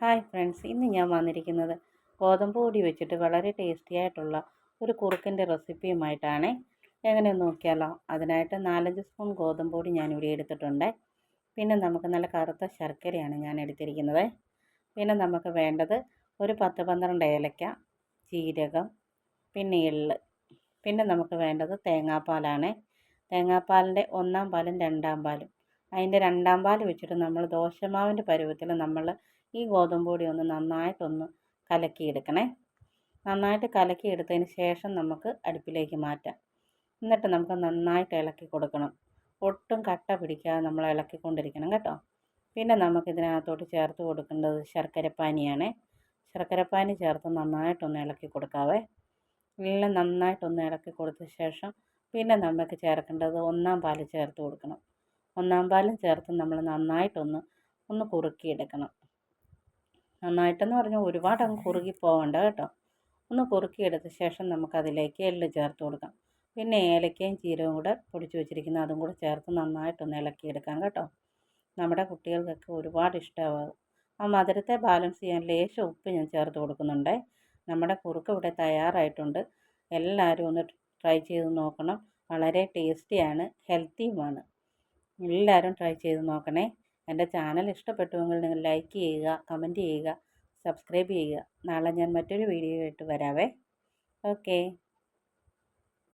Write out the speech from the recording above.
Hi friends, ഇന്ന് ഞാൻ വന്നിരിക്കുന്നത് ഗോതമ്പ് പൊടി വെച്ചിട്ട് വളരെ ടേസ്റ്റി ആയിട്ടുള്ള ഒരു കുറുക്കിൻ്റെ റെസിപ്പിയുമായിട്ടാണ്. എങ്ങനെയെന്ന് നോക്കിയാലോ. അതിനായിട്ട് 4-5 സ്പൂൺ ഗോതമ്പ് പൊടി ഞാനിവിടെ എടുത്തിട്ടുണ്ട്. പിന്നെ നമുക്ക് നല്ല കറുത്ത ശർക്കരയാണ് ഞാൻ എടുത്തിരിക്കുന്നത്. പിന്നെ നമുക്ക് വേണ്ടത് ഒരു 10-12 ഏലക്ക, ജീരകം, പിന്നെ എള്ള്. പിന്നെ നമുക്ക് വേണ്ടത് തേങ്ങാപ്പാലാണ്. തേങ്ങാപ്പാലിൻ്റെ 1-ാം പാലും 2-ാം പാലും. അതിൻ്റെ 2-ാം പാൽ വെച്ചിട്ട് നമ്മൾ ദോശമാവിൻ്റെ പരുവത്തിൽ നമ്മൾ ഈ ഗോതമ്പ് പൊടി ഒന്ന് നന്നായിട്ടൊന്ന് കലക്കിയെടുക്കണേ. നന്നായിട്ട് കലക്കിയെടുത്തതിന് ശേഷം നമുക്ക് അടുപ്പിലേക്ക് മാറ്റാം. എന്നിട്ട് നമുക്ക് നന്നായിട്ട് ഇളക്കി കൊടുക്കണം. ഒട്ടും കട്ട പിടിക്കാതെ നമ്മൾ ഇളക്കിക്കൊണ്ടിരിക്കണം കേട്ടോ. പിന്നെ നമുക്കിതിനകത്തോട്ട് ചേർത്ത് കൊടുക്കേണ്ടത് ശർക്കരപ്പാനിയാണ്. ശർക്കരപ്പാനി ചേർത്ത് നന്നായിട്ടൊന്ന് ഇളക്കി കൊടുക്കാവേ. എല്ലാം നന്നായിട്ടൊന്ന് ഇളക്കി കൊടുത്ത ശേഷം പിന്നെ നമുക്ക് ചേർക്കേണ്ടത് 1-ാം പാൽ ചേർത്ത് കൊടുക്കണം. 1-ാം പാലും ചേർത്ത് നമ്മൾ നന്നായിട്ടൊന്ന് കുറുക്കിയെടുക്കണം. നന്നായിട്ടെന്ന് പറഞ്ഞാൽ ഒരുപാട് അങ്ങ് കുറുകി പോകണ്ട കേട്ടോ. ഒന്ന് കുറുക്കിയെടുത്ത ശേഷം നമുക്കതിലേക്ക് എള്ള് ചേർത്ത് കൊടുക്കാം. പിന്നെ ഏലക്കയും ജീരകവും കൂടെ പൊടിച്ച് വെച്ചിരിക്കുന്ന അതും കൂടെ ചേർത്ത് നന്നായിട്ടൊന്ന് ഇളക്കിയെടുക്കാം കേട്ടോ. നമ്മുടെ കുട്ടികൾക്കൊക്കെ ഒരുപാട് ഇഷ്ടമാകും. ആ മധുരത്തെ ബാലൻസ് ചെയ്യാൻ ലേശം ഉപ്പ് ഞാൻ ചേർത്ത് കൊടുക്കുന്നുണ്ട്. നമ്മുടെ കുറുക്ക് ഇവിടെ തയ്യാറായിട്ടുണ്ട്. എല്ലാവരും ഒന്ന് ട്രൈ ചെയ്ത് നോക്കണം. വളരെ ടേസ്റ്റിയാണ്, ഹെൽത്തിയുമാണ്. എല്ലാവരും ട്രൈ ചെയ്ത് നോക്കണേ. എൻ്റെ ചാനൽ ഇഷ്ടപ്പെട്ടുവെങ്കിൽ നിങ്ങൾ ലൈക്ക് ചെയ്യുക, കമൻറ്റ് ചെയ്യുക, സബ്സ്ക്രൈബ് ചെയ്യുക. നാളെ ഞാൻ മറ്റൊരു വീഡിയോ ആയിട്ട് വരാവേ. ഓക്കേ.